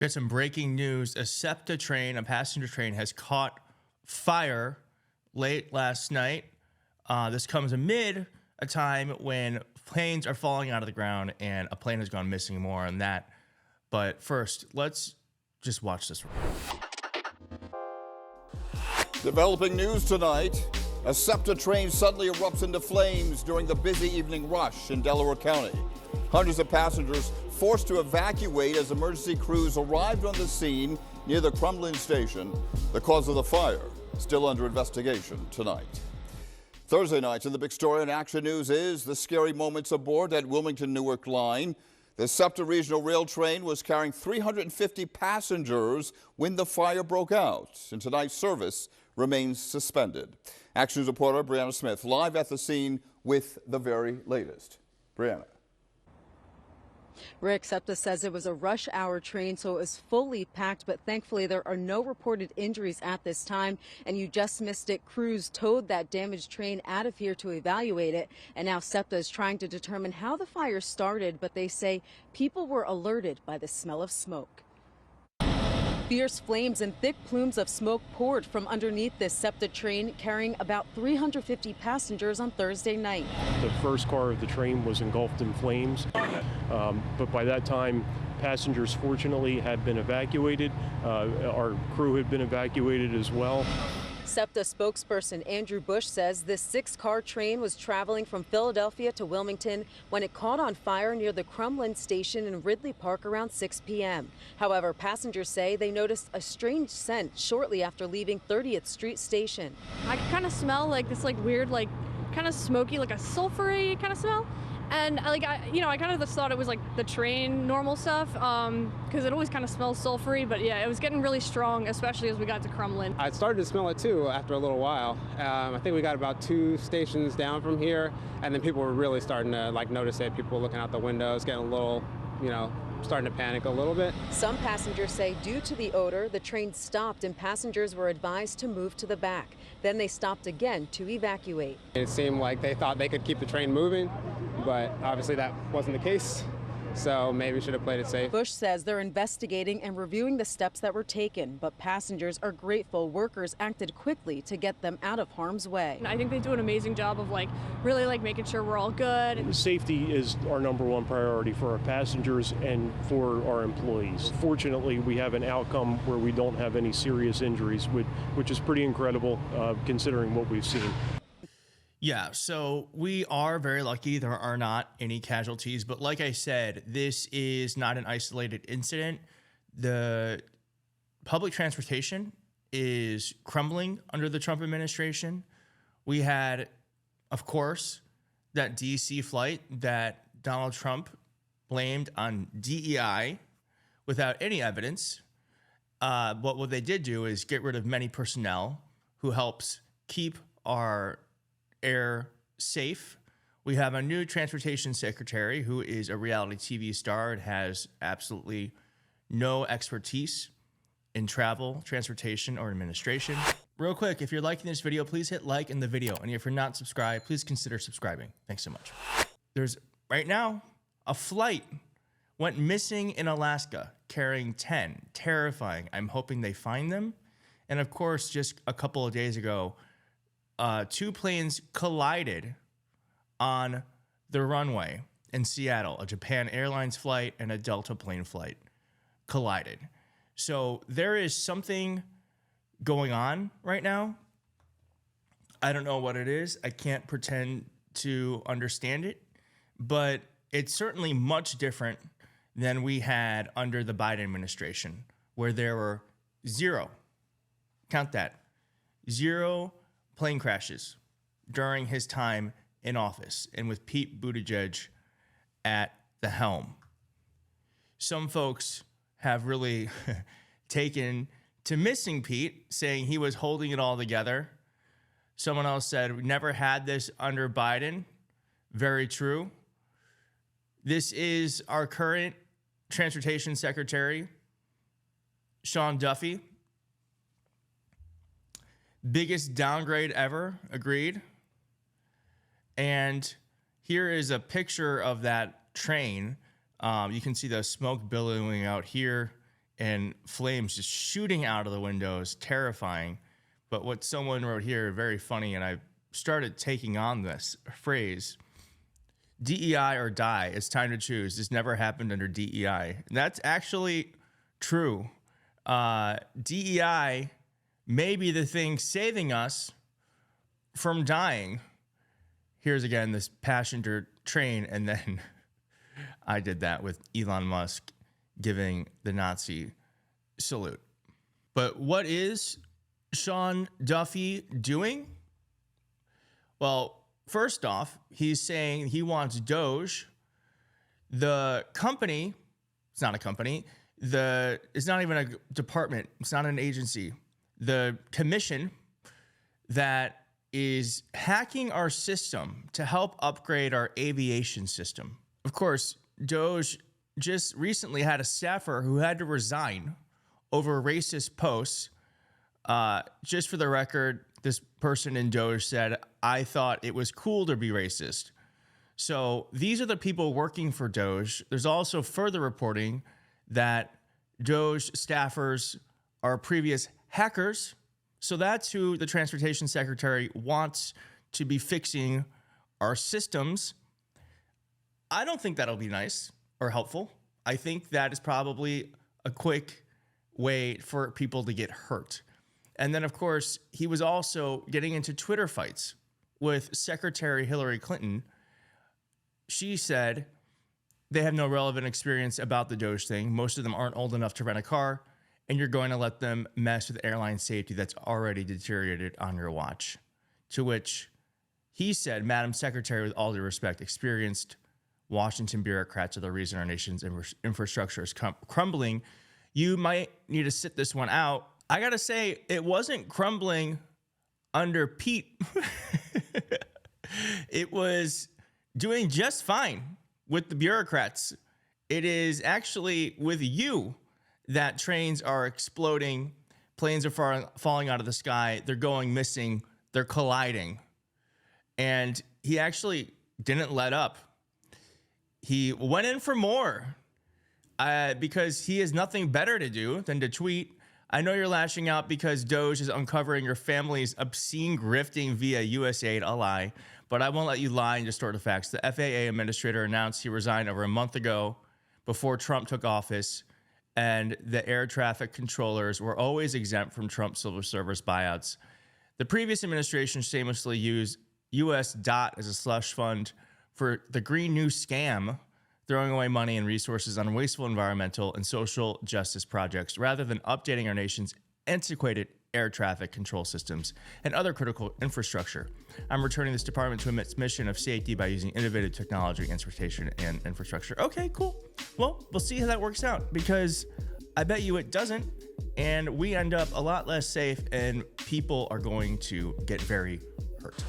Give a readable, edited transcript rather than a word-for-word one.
Got some breaking news. A Septa train, a passenger train, has caught fire late last night. This comes amid a time when planes are falling out of the ground and a plane has gone missing. More on that. But first, let's just watch this. Developing news tonight. A Septa train suddenly erupts into flames during the busy evening rush in Delaware County. Hundreds of passengers forced to evacuate as emergency crews arrived on the scene near the Crumlin station. The cause of the fire still under investigation tonight. Thursday night, in the big story in Action News is the scary moments aboard that Wilmington-Newark line. The Septa Regional Rail train was carrying 350 passengers when the fire broke out, and tonight's service remains suspended. Action News reporter Brianna Smith live at the scene with the very latest. Brianna. Rick, Septa says it was a rush hour train, so it was fully packed, but thankfully there are no reported injuries at this time. And you just missed it. Crews towed that damaged train out of here to evaluate it. And now Septa is trying to determine how the fire started, but they say people were alerted by the smell of smoke. Fierce flames and thick plumes of smoke poured from underneath this Septa train carrying about 350 passengers on Thursday night. The first car of the train was engulfed in flames, but by that time, passengers fortunately had been evacuated. Our crew had been evacuated as well. Septa spokesperson Andrew Bush says this 6-car train was traveling from Philadelphia to Wilmington when it caught on fire near the Crumlin station in Ridley Park around 6 p.m. However, passengers say they noticed a strange scent shortly after leaving 30th Street Station. I could kind of smell like this weird, kind of smoky, like a sulfury kind of smell. And I kind of just thought it was like the train normal stuff, because it always kind of smells sulfury. But yeah, it was getting really strong, especially as we got to Crumlin. I started to smell it too after a little while. I think we got about 2 stations down from here, and then people were really starting to notice it. People were looking out the windows, getting a little, starting to panic a little bit. Some passengers say due to the odor, the train stopped and passengers were advised to move to the back. Then they stopped again to evacuate. It seemed like they thought they could keep the train moving, but obviously that wasn't the case. So maybe we should have played it safe. Bush says they're investigating and reviewing the steps that were taken, but passengers are grateful workers acted quickly to get them out of harm's way. I think they do an amazing job of really making sure we're all good. Safety is our #1 priority for our passengers and for our employees. Fortunately, we have an outcome where we don't have any serious injuries, which is pretty incredible considering what we've seen. Yeah, so we are very lucky there are not any casualties. But like I said, this is not an isolated incident. The public transportation is crumbling under the Trump administration. We had, of course, that D.C. flight that Donald Trump blamed on DEI without any evidence. But what they did do is get rid of many personnel who helps keep our air safe. We have a new transportation secretary who is a reality TV star and has absolutely no expertise in travel, transportation, or administration. Real quick, if you're liking this video, please hit like in the video. And if you're not subscribed, please consider subscribing. Thanks so much. There's right now a flight went missing in Alaska carrying 10. Terrifying. I'm hoping they find them. And of course, just a couple of days ago, 2 planes collided on the runway in Seattle. A Japan Airlines flight and a Delta plane flight collided. So there is something going on right now. I don't know what it is. I can't pretend to understand it, but it's certainly much different than we had under the Biden administration, where there were 0, count that, 0 plane crashes during his time in office, and with Pete Buttigieg at the helm. Some folks have really taken to missing Pete, saying he was holding it all together. Someone else said, we never had this under Biden. Very true. This is our current transportation secretary, Sean Duffy. Biggest downgrade ever, agreed. And here is a picture of that train. You can see the smoke billowing out here and flames just shooting out of the windows, terrifying. But what someone wrote here, very funny, and I started taking on this phrase, DEI or die. It's time to choose. This never happened under DEI. And that's actually true. DEI may be the thing saving us from dying. Here's again this passenger train, and then I did that with Elon Musk giving the Nazi salute. But what is Sean Duffy doing? Well, first off, he's saying he wants DOGE, the company. It's not a company. It's not even a department. It's not an agency. The commission that is hacking our system to help upgrade our aviation system. Of course, DOGE just recently had a staffer who had to resign over racist posts. Just for the record, this person in DOGE said, I thought it was cool to be racist. So these are the people working for DOGE. There's also further reporting that DOGE staffers are previous hackers. So that's who the transportation secretary wants to be fixing our systems. I don't think that'll be nice or helpful. I think that is probably a quick way for people to get hurt. And then, of course, he was also getting into Twitter fights with Secretary Hillary Clinton. She said they have no relevant experience about the DOGE thing. Most of them aren't old enough to rent a car, and you're going to let them mess with airline safety that's already deteriorated on your watch. To which he said, Madam Secretary, with all due respect, experienced Washington bureaucrats are the reason our nation's infrastructure is crumbling. You might need to sit this one out. I got to say, it wasn't crumbling under Pete. It was doing just fine with the bureaucrats. It is actually with you that trains are exploding, planes are falling out of the sky, they're going missing, they're colliding. And he actually didn't let up. He went in for more because he has nothing better to do than to tweet, I know you're lashing out because DOGE is uncovering your family's obscene grifting via USAID, a lie, but I won't let you lie and distort the facts. The FAA administrator announced he resigned over a month ago before Trump took office, and the air traffic controllers were always exempt from Trump's civil service buyouts. The previous administration shamelessly used US DOT as a slush fund for the Green New Scam, throwing away money and resources on wasteful environmental and social justice projects rather than updating our nation's antiquated air traffic control systems and other critical infrastructure. I'm returning this department to its mission of safety by using innovative technology, transportation, and infrastructure. Okay, cool. Well, we'll see how that works out, because I bet you it doesn't, and we end up a lot less safe, and people are going to get very hurt.